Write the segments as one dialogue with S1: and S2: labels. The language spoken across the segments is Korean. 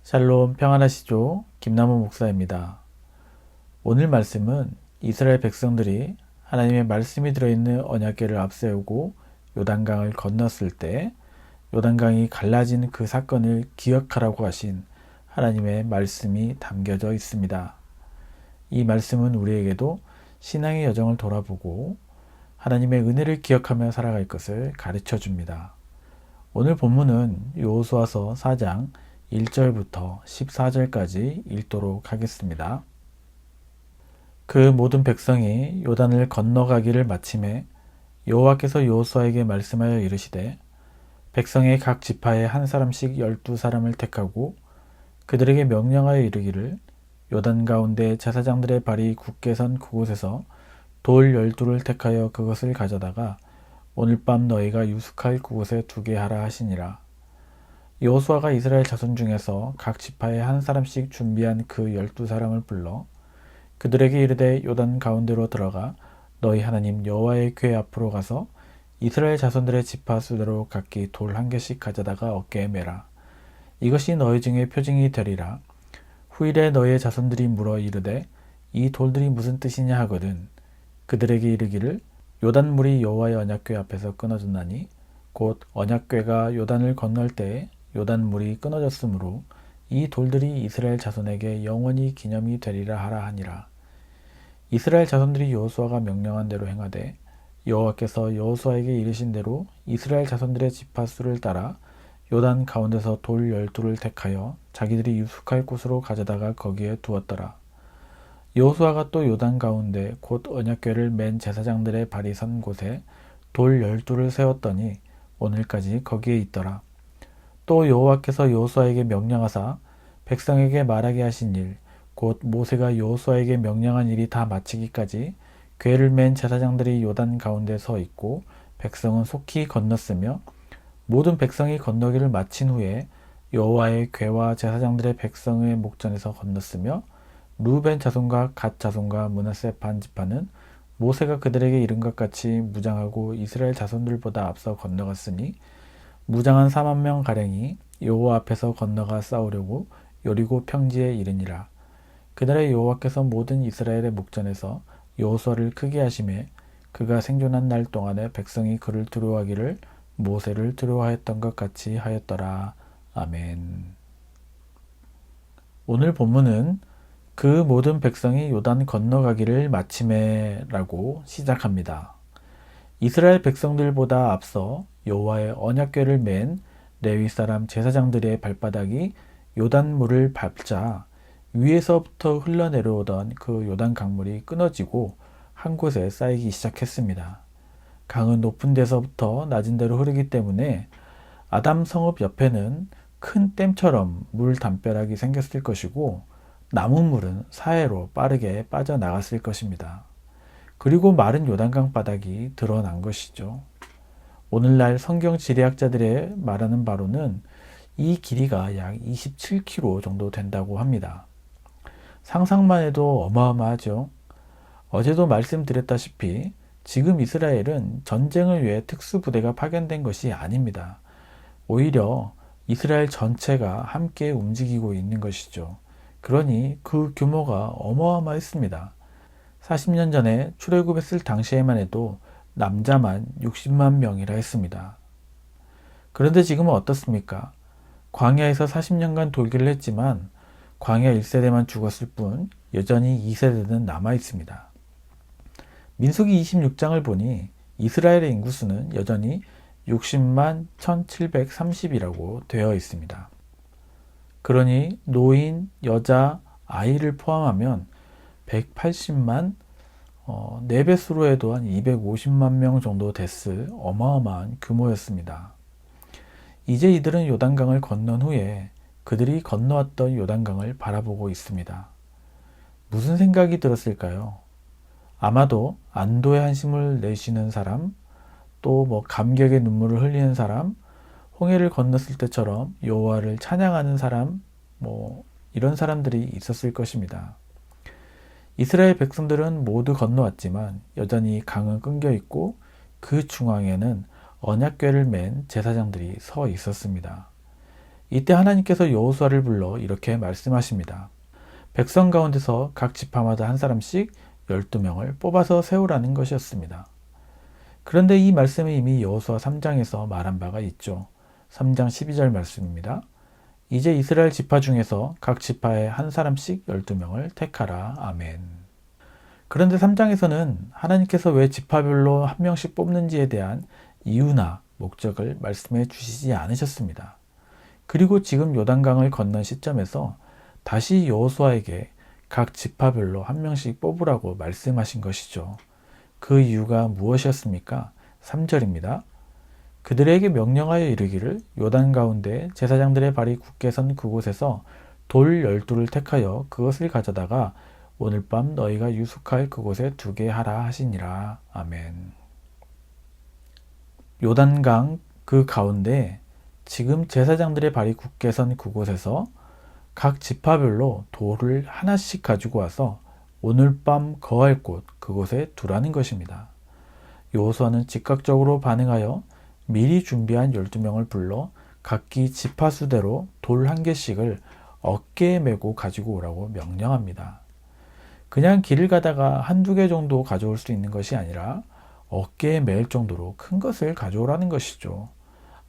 S1: 샬롬 평안하시죠? 김남호 목사입니다. 오늘 말씀은 이스라엘 백성들이 하나님의 말씀이 들어있는 언약궤를 앞세우고 요단강을 건넜을 때 요단강이 갈라진 그 사건을 기억하라고 하신 하나님의 말씀이 담겨져 있습니다. 이 말씀은 우리에게도 신앙의 여정을 돌아보고 하나님의 은혜를 기억하며 살아갈 것을 가르쳐 줍니다. 오늘 본문은 여호수아서 4장 1절부터 14절까지 읽도록 하겠습니다. 그 모든 백성이 요단을 건너가기를 마침에 여호와께서 여호수아에게 말씀하여 이르시되 백성의 각 지파에 한 사람씩 12사람을 택하고 그들에게 명령하여 이르기를 요단 가운데 제사장들의 발이 굳게 선 그곳에서 돌 12를 택하여 그것을 가져다가 오늘 밤 너희가 유숙할 그곳에 두게 하라 하시니라. 여호수아가 이스라엘 자손 중에서 각 지파에 한 사람씩 준비한 그 12사람을 불러 그들에게 이르되 요단 가운데로 들어가 너희 하나님 여호와의 궤 앞으로 가서 이스라엘 자손들의 지파 수대로 각기 돌 한 개씩 가져다가 어깨에 매라. 이것이 너희 중에 표징이 되리라. 후일에 너희의 자손들이 물어 이르되 이 돌들이 무슨 뜻이냐 하거든 그들에게 이르기를 요단물이 여호와의 언약궤 앞에서 끊어졌나니 곧 언약궤가 요단을 건널 때에 요단물이 끊어졌으므로 이 돌들이 이스라엘 자손에게 영원히 기념이 되리라 하라 하니라. 이스라엘 자손들이 여호수아가 명령한 대로 행하되 여호와께서 여호수아에게 이르신 대로 이스라엘 자손들의 지파 수를 따라 요단 가운데서 돌 12를 택하여 자기들이 유숙할 곳으로 가져다가 거기에 두었더라. 여호수아가 또 요단 가운데 곧 언약궤를 맨 제사장들의 발이 선 곳에 돌 12를 세웠더니 오늘까지 거기에 있더라. 또 여호와께서 여호수아에게 명령하사 백성에게 말하게 하신 일, 곧 모세가 여호수아에게 명령한 일이 다 마치기까지 궤를 맨 제사장들이 요단 가운데 서 있고 백성은 속히 건넜으며 모든 백성이 건너기를 마친 후에 여호와의 궤와 제사장들의 백성의 목전에서 건넜으며 루벤 자손과 갓 자손과 므낫세 반 지파는 모세가 그들에게 이른 것 같이 무장하고 이스라엘 자손들보다 앞서 건너갔으니 무장한 4만 명 가량이 여호와 앞에서 건너가 싸우려고 여리고 평지에 이르니라. 그날에 여호와께서 모든 이스라엘의 목전에서 여호수아를 크게 하심에 그가 생존한 날 동안에 백성이 그를 두려워하기를 모세를 두려워하였던 것 같이 하였더라. 아멘. 오늘 본문은 그 모든 백성이 요단 건너가기를 마침에 라고 시작합니다. 이스라엘 백성들보다 앞서 여호와의 언약궤를 맨 레위 사람 제사장들의 발바닥이 요단물을 밟자 위에서부터 흘러내려오던 그 요단 강물이 끊어지고 한 곳에 쌓이기 시작했습니다. 강은 높은 데서부터 낮은 데로 흐르기 때문에 아담 성읍 옆에는 큰 댐처럼 물 담벼락이 생겼을 것이고 남은 물은 사해로 빠르게 빠져나갔을 것입니다. 그리고 마른 요단강 바닥이 드러난 것이죠. 오늘날 성경 지리학자들의 말하는 바로는 이 길이가 약 27km 정도 된다고 합니다. 상상만 해도 어마어마하죠. 어제도 말씀드렸다시피 지금 이스라엘은 전쟁을 위해 특수부대가 파견된 것이 아닙니다. 오히려 이스라엘 전체가 함께 움직이고 있는 것이죠. 그러니 그 규모가 어마어마했습니다. 40년 전에 출애굽했을 당시에만 해도 남자만 60만 명이라 했습니다. 그런데 지금은 어떻습니까? 광야에서 40년간 돌기를 했지만 광야 1세대만 죽었을 뿐 여전히 2세대는 남아 있습니다. 민수기 26장을 보니 이스라엘의 인구수는 여전히 60만 1730이라고 되어 있습니다. 그러니 노인, 여자, 아이를 포함하면 180만 4배수로 해도 한 250만 명 정도 됐을 어마어마한 규모였습니다. 이제 이들은 요단강을 건넌 후에 그들이 건너왔던 요단강을 바라보고 있습니다. 무슨 생각이 들었을까요? 아마도 안도의 한숨을 내쉬는 사람, 또 감격의 눈물을 흘리는 사람, 홍해를 건넜을 때처럼 여호와를 찬양하는 사람, 이런 사람들이 있었을 것입니다. 이스라엘 백성들은 모두 건너왔지만 여전히 강은 끊겨 있고 그 중앙에는 언약궤를 맨 제사장들이 서 있었습니다. 이때 하나님께서 여호수아를 불러 이렇게 말씀하십니다. 백성 가운데서 각 지파마다 한 사람씩 12명을 뽑아서 세우라는 것이었습니다. 그런데 이 말씀이 이미 여호수아 3장에서 말한 바가 있죠. 3장 12절 말씀입니다. 이제 이스라엘 지파 중에서 각 지파에 한 사람씩 12명을 택하라. 아멘. 그런데 3장에서는 하나님께서 왜 지파별로 한 명씩 뽑는지에 대한 이유나 목적을 말씀해 주시지 않으셨습니다. 그리고 지금 요단강을 건넌 시점에서 다시 여호수아에게 각 지파별로 한 명씩 뽑으라고 말씀하신 것이죠. 그 이유가 무엇이었습니까? 3절입니다. 그들에게 명령하여 이르기를 요단 가운데 제사장들의 발이 굳게 선 그곳에서 돌 12를 택하여 그것을 가져다가 오늘 밤 너희가 유숙할 그곳에 두게 하라 하시니라. 아멘. 요단강 그 가운데 지금 제사장들의 발이 굳게 선 그곳에서 각 지파별로 돌을 하나씩 가지고 와서 오늘 밤 거할 곳 그곳에 두라는 것입니다. 여호수아는 즉각적으로 반응하여 미리 준비한 12명을 불러 각기 지파 수대로 돌 한 개씩을 어깨에 메고 가지고 오라고 명령합니다. 그냥 길을 가다가 한두 개 정도 가져올 수 있는 것이 아니라 어깨에 맬 정도로 큰 것을 가져오라는 것이죠.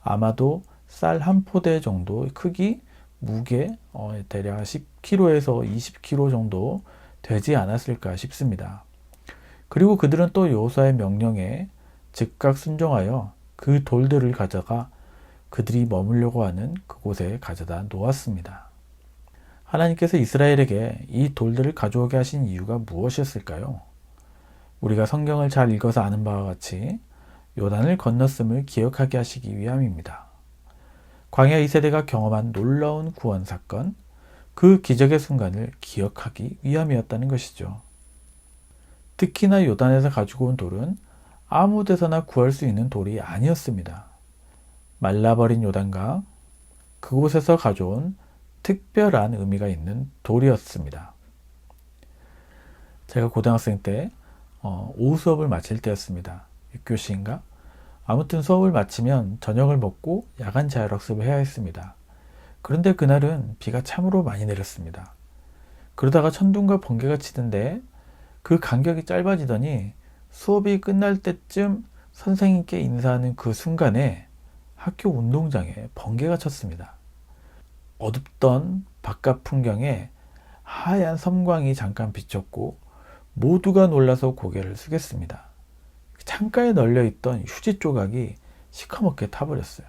S1: 아마도 쌀 한 포대 정도 크기, 무게 대략 10kg에서 20kg 정도 되지 않았을까 싶습니다. 그리고 그들은 또 여호수아의 명령에 즉각 순종하여 그 돌들을 가져가 그들이 머물려고 하는 그곳에 가져다 놓았습니다. 하나님께서 이스라엘에게 이 돌들을 가져오게 하신 이유가 무엇이었을까요? 우리가 성경을 잘 읽어서 아는 바와 같이 요단을 건넜음을 기억하게 하시기 위함입니다. 광야 2세대가 경험한 놀라운 구원 사건, 그 기적의 순간을 기억하기 위함이었다는 것이죠. 특히나 요단에서 가지고 온 돌은 아무 데서나 구할 수 있는 돌이 아니었습니다. 말라버린 요단강, 그곳에서 가져온 특별한 의미가 있는 돌이었습니다. 제가 고등학생 때 오후 수업을 마칠 때였습니다. 6교시인가? 아무튼 수업을 마치면 저녁을 먹고 야간 자율학습을 해야 했습니다. 그런데 그날은 비가 참으로 많이 내렸습니다. 그러다가 천둥과 번개가 치던데 그 간격이 짧아지더니 수업이 끝날 때쯤 선생님께 인사하는 그 순간에 학교 운동장에 번개가 쳤습니다. 어둡던 바깥 풍경에 하얀 섬광이 잠깐 비쳤고 모두가 놀라서 고개를 숙였습니다. 창가에 널려있던 휴지 조각이 시커멓게 타버렸어요.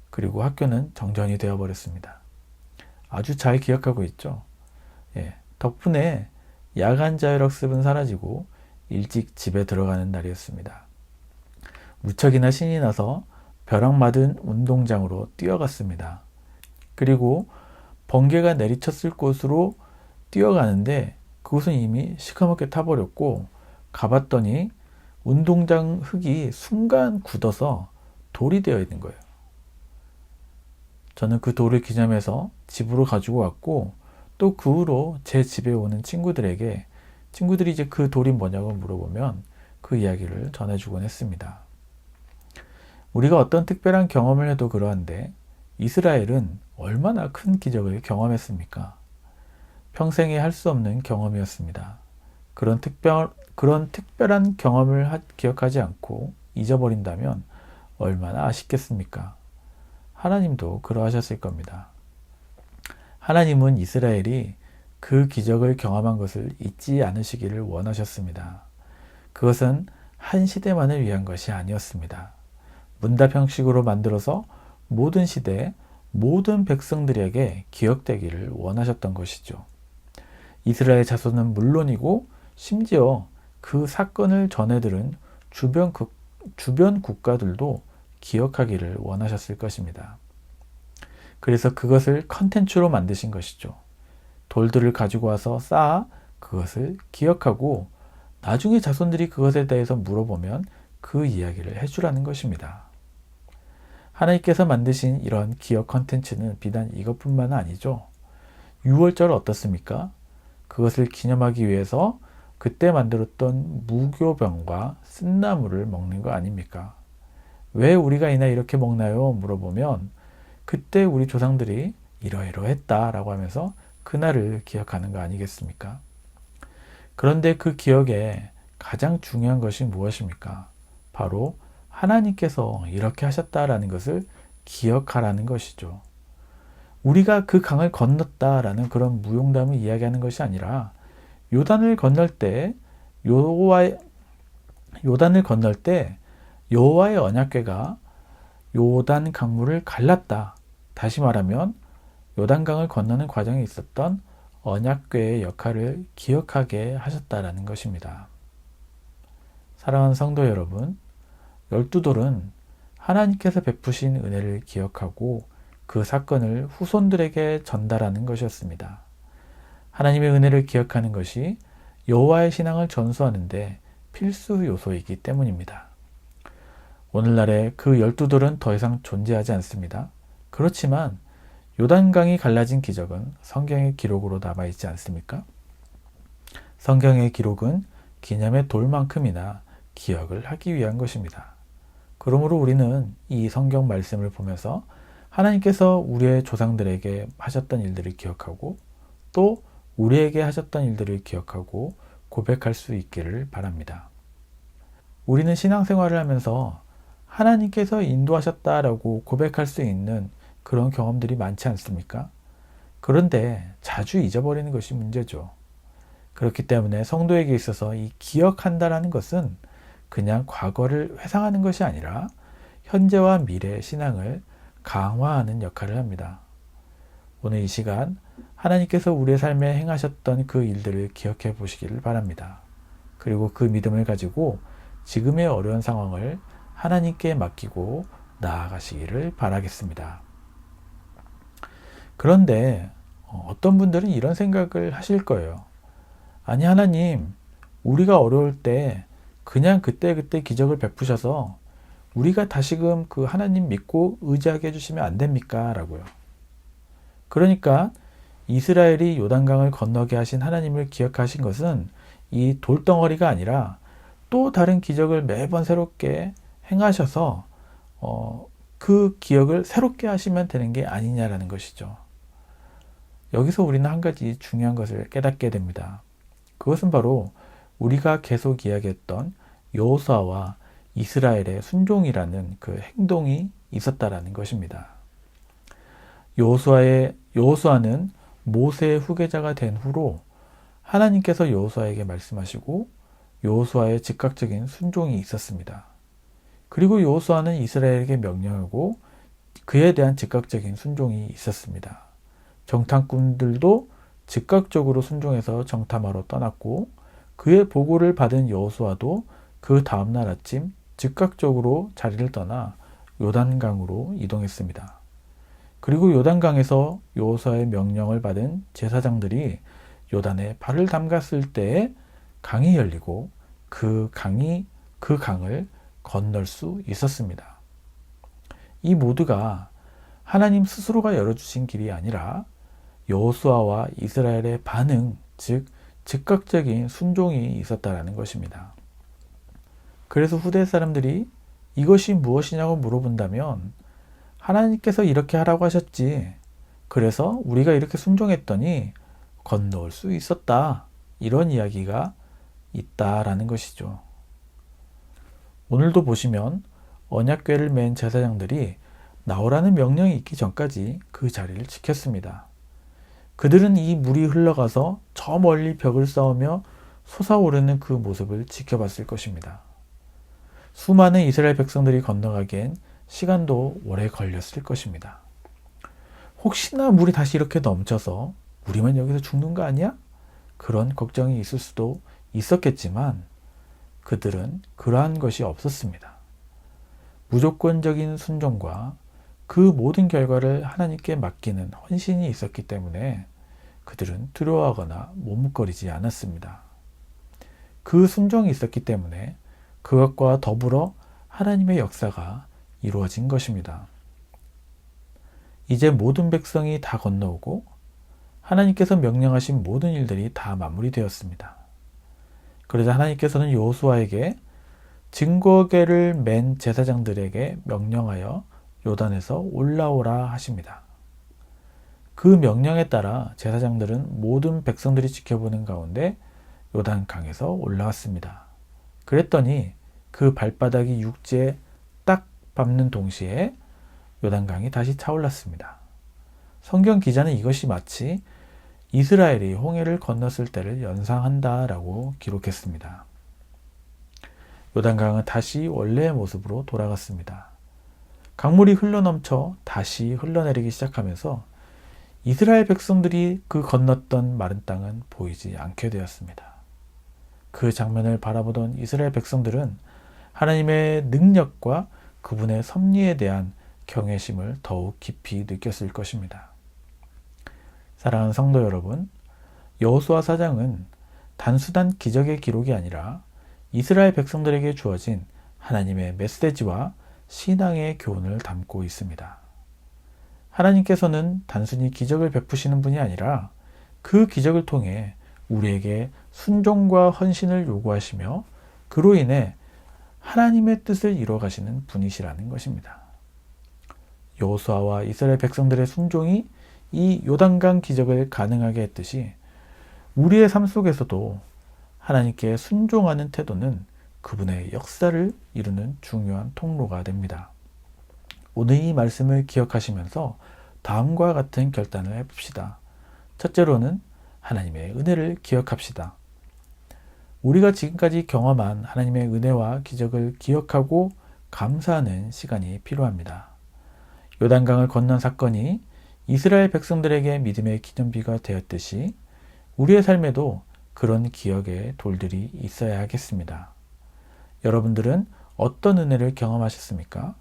S1: 그리고 학교는 정전이 되어버렸습니다. 아주 잘 기억하고 있죠. 덕분에 야간 자율학습은 사라지고 일찍 집에 들어가는 날이었습니다. 무척이나 신이 나서 벼락 맞은 운동장으로 뛰어갔습니다. 그리고 번개가 내리쳤을 곳으로 뛰어가는데 그곳은 이미 시커멓게 타버렸고 가봤더니 운동장 흙이 순간 굳어서 돌이 되어 있는 거예요. 저는 그 돌을 기념해서 집으로 가지고 왔고 또 그 후로 제 집에 오는 친구들에게 친구들이 이제 그 돌이 뭐냐고 물어보면 그 이야기를 전해주곤 했습니다. 우리가 어떤 특별한 경험을 해도 그러한데 이스라엘은 얼마나 큰 기적을 경험했습니까? 평생에 할 수 없는 경험이었습니다. 그런 특별한 경험을 기억하지 않고 잊어버린다면 얼마나 아쉽겠습니까? 하나님도 그러하셨을 겁니다. 하나님은 이스라엘이 그 기적을 경험한 것을 잊지 않으시기를 원하셨습니다. 그것은 한 시대만을 위한 것이 아니었습니다. 문답 형식으로 만들어서 모든 시대, 모든 백성들에게 기억되기를 원하셨던 것이죠. 이스라엘 자손은 물론이고 심지어 그 사건을 전해들은 주변 국가들도 기억하기를 원하셨을 것입니다. 그래서 그것을 컨텐츠로 만드신 것이죠. 돌들을 가지고 와서 쌓아 그것을 기억하고 나중에 자손들이 그것에 대해서 물어보면 그 이야기를 해주라는 것입니다. 하나님께서 만드신 이런 기억 컨텐츠는 비단 이것뿐만 아니죠. 유월절 어떻습니까? 그것을 기념하기 위해서 그때 만들었던 무교병과 쓴나물을 먹는 거 아닙니까? 왜 우리가 이날 이렇게 먹나요? 물어보면 그때 우리 조상들이 이러이러했다라고 하면서 그날을 기억하는 거 아니겠습니까? 그런데 그 기억에 가장 중요한 것이 무엇입니까? 바로 하나님께서 이렇게 하셨다라는 것을 기억하라는 것이죠. 우리가 그 강을 건넜다라는 그런 무용담을 이야기하는 것이 아니라 요단을 건널 때 요단을 건널 때 여호와의 언약궤가 요단 강물을 갈랐다. 다시 말하면 요단강을 건너는 과정에 있었던 언약궤의 역할을 기억하게 하셨다라는 것입니다. 사랑하는 성도 여러분, 12돌은 하나님께서 베푸신 은혜를 기억하고 그 사건을 후손들에게 전달하는 것이었습니다. 하나님의 은혜를 기억하는 것이 여호와의 신앙을 전수하는데 필수 요소이기 때문입니다. 오늘날의 그 12돌은 더 이상 존재하지 않습니다. 그렇지만 요단강이 갈라진 기적은 성경의 기록으로 남아있지 않습니까? 성경의 기록은 기념의 돌만큼이나 기억을 하기 위한 것입니다. 그러므로 우리는 이 성경 말씀을 보면서 하나님께서 우리의 조상들에게 하셨던 일들을 기억하고 또 우리에게 하셨던 일들을 기억하고 고백할 수 있기를 바랍니다. 우리는 신앙생활을 하면서 하나님께서 인도하셨다라고 고백할 수 있는 그런 경험들이 많지 않습니까? 그런데 자주 잊어버리는 것이 문제죠. 그렇기 때문에 성도에게 있어서 이 기억한다라는 것은 그냥 과거를 회상하는 것이 아니라 현재와 미래의 신앙을 강화하는 역할을 합니다. 오늘 이 시간 하나님께서 우리의 삶에 행하셨던 그 일들을 기억해 보시기를 바랍니다. 그리고 그 믿음을 가지고 지금의 어려운 상황을 하나님께 맡기고 나아가시기를 바라겠습니다. 그런데 어떤 분들은 이런 생각을 하실 거예요. 아니 하나님, 우리가 어려울 때 그냥 그때그때 기적을 베푸셔서 우리가 다시금 그 하나님 믿고 의지하게 해주시면 안 됩니까? 라고요. 그러니까 이스라엘이 요단강을 건너게 하신 하나님을 기억하신 것은 이 돌덩어리가 아니라 또 다른 기적을 매번 새롭게 행하셔서 그 기억을 새롭게 하시면 되는 게 아니냐라는 것이죠. 여기서 우리는 한 가지 중요한 것을 깨닫게 됩니다. 그것은 바로 우리가 계속 이야기했던 여호수아와 이스라엘의 순종이라는 그 행동이 있었다라는 것입니다. 여호수아는 모세의 후계자가 된 후로 하나님께서 여호수아에게 말씀하시고 여호수아의 즉각적인 순종이 있었습니다. 그리고 여호수아는 이스라엘에게 명령하고 그에 대한 즉각적인 순종이 있었습니다. 정탐꾼들도 즉각적으로 순종해서 정탐하러 떠났고 그의 보고를 받은 여호수아도 그 다음날 아침 즉각적으로 자리를 떠나 요단강으로 이동했습니다. 그리고 요단강에서 여호수아의 명령을 받은 제사장들이 요단에 발을 담갔을 때에 강이 열리고 그 강을 건널 수 있었습니다. 이 모두가 하나님 스스로가 열어주신 길이 아니라 여호수아와 이스라엘의 반응, 즉 즉각적인 순종이 있었다라는 것입니다. 그래서 후대 사람들이 이것이 무엇이냐고 물어본다면 하나님께서 이렇게 하라고 하셨지. 그래서 우리가 이렇게 순종했더니 건너올 수 있었다. 이런 이야기가 있다라는 것이죠. 오늘도 보시면 언약궤를 맨 제사장들이 나오라는 명령이 있기 전까지 그 자리를 지켰습니다. 그들은 이 물이 흘러가서 저 멀리 벽을 쌓으며 솟아오르는 그 모습을 지켜봤을 것입니다. 수많은 이스라엘 백성들이 건너가기엔 시간도 오래 걸렸을 것입니다. 혹시나 물이 다시 이렇게 넘쳐서 우리만 여기서 죽는 거 아니야? 그런 걱정이 있을 수도 있었겠지만 그들은 그러한 것이 없었습니다. 무조건적인 순종과 그 모든 결과를 하나님께 맡기는 헌신이 있었기 때문에 그들은 두려워하거나 머뭇거리지 않았습니다. 그 순종이 있었기 때문에 그것과 더불어 하나님의 역사가 이루어진 것입니다. 이제 모든 백성이 다 건너오고 하나님께서 명령하신 모든 일들이 다 마무리되었습니다. 그러자 하나님께서는 여호수아에게 증거궤를 맨 제사장들에게 명령하여 요단에서 올라오라 하십니다. 그 명령에 따라 제사장들은 모든 백성들이 지켜보는 가운데 요단강에서 올라왔습니다. 그랬더니 그 발바닥이 육지에 딱 밟는 동시에 요단강이 다시 차올랐습니다. 성경 기자는 이것이 마치 이스라엘이 홍해를 건넜을 때를 연상한다라고 기록했습니다. 요단강은 다시 원래의 모습으로 돌아갔습니다. 강물이 흘러넘쳐 다시 흘러내리기 시작하면서 이스라엘 백성들이 그 건넜던 마른 땅은 보이지 않게 되었습니다. 그 장면을 바라보던 이스라엘 백성들은 하나님의 능력과 그분의 섭리에 대한 경외심을 더욱 깊이 느꼈을 것입니다. 사랑하는 성도 여러분, 여호수아 4장은 단순한 기적의 기록이 아니라 이스라엘 백성들에게 주어진 하나님의 메시지와 신앙의 교훈을 담고 있습니다. 하나님께서는 단순히 기적을 베푸시는 분이 아니라 그 기적을 통해 우리에게 순종과 헌신을 요구하시며 그로 인해 하나님의 뜻을 이루어가시는 분이시라는 것입니다. 여호수아와 이스라엘 백성들의 순종이 이 요단강 기적을 가능하게 했듯이 우리의 삶 속에서도 하나님께 순종하는 태도는 그분의 역사를 이루는 중요한 통로가 됩니다. 오늘 이 말씀을 기억하시면서 다음과 같은 결단을 해봅시다. 첫째로는 하나님의 은혜를 기억합시다. 우리가 지금까지 경험한 하나님의 은혜와 기적을 기억하고 감사하는 시간이 필요합니다. 요단강을 건넌 사건이 이스라엘 백성들에게 믿음의 기념비가 되었듯이 우리의 삶에도 그런 기억의 돌들이 있어야 하겠습니다. 여러분들은 어떤 은혜를 경험하셨습니까?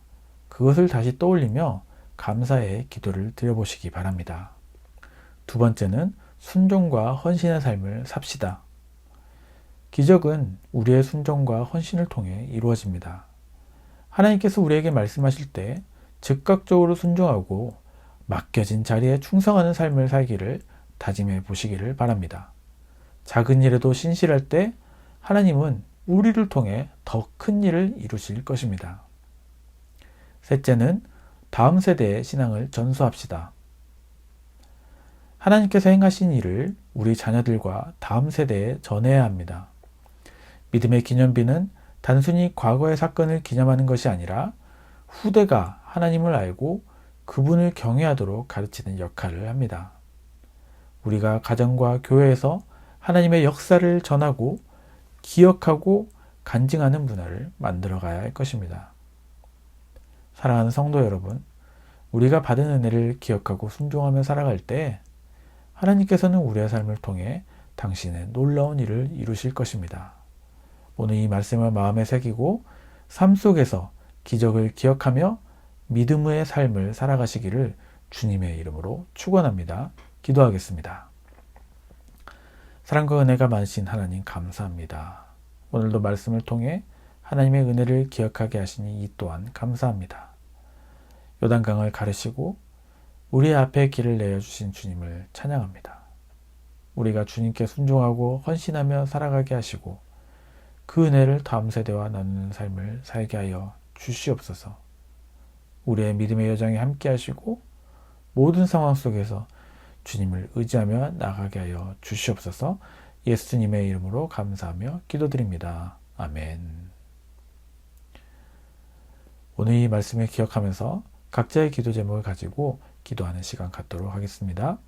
S1: 그것을 다시 떠올리며 감사의 기도를 드려보시기 바랍니다. 두 번째는 순종과 헌신의 삶을 삽시다. 기적은 우리의 순종과 헌신을 통해 이루어집니다. 하나님께서 우리에게 말씀하실 때 즉각적으로 순종하고 맡겨진 자리에 충성하는 삶을 살기를 다짐해 보시기를 바랍니다. 작은 일에도 신실할 때 하나님은 우리를 통해 더 큰 일을 이루실 것입니다. 셋째는 다음 세대의 신앙을 전수합시다. 하나님께서 행하신 일을 우리 자녀들과 다음 세대에 전해야 합니다. 믿음의 기념비는 단순히 과거의 사건을 기념하는 것이 아니라 후대가 하나님을 알고 그분을 경외하도록 가르치는 역할을 합니다. 우리가 가정과 교회에서 하나님의 역사를 전하고 기억하고 간증하는 문화를 만들어가야 할 것입니다. 사랑하는 성도 여러분, 우리가 받은 은혜를 기억하고 순종하며 살아갈 때 하나님께서는 우리의 삶을 통해 당신의 놀라운 일을 이루실 것입니다. 오늘 이 말씀을 마음에 새기고 삶 속에서 기적을 기억하며 믿음의 삶을 살아가시기를 주님의 이름으로 축원합니다. 기도하겠습니다. 사랑과 은혜가 많으신 하나님 감사합니다. 오늘도 말씀을 통해 하나님의 은혜를 기억하게 하시니 이 또한 감사합니다. 요단강을 가르시고 우리 앞에 길을 내어주신 주님을 찬양합니다. 우리가 주님께 순종하고 헌신하며 살아가게 하시고 그 은혜를 다음 세대와 나누는 삶을 살게 하여 주시옵소서. 우리의 믿음의 여정에 함께 하시고 모든 상황 속에서 주님을 의지하며 나가게 하여 주시옵소서. 예수님의 이름으로 감사하며 기도드립니다. 아멘. 오늘 이 말씀을 기억하면서 각자의 기도 제목을 가지고 기도하는 시간 갖도록 하겠습니다.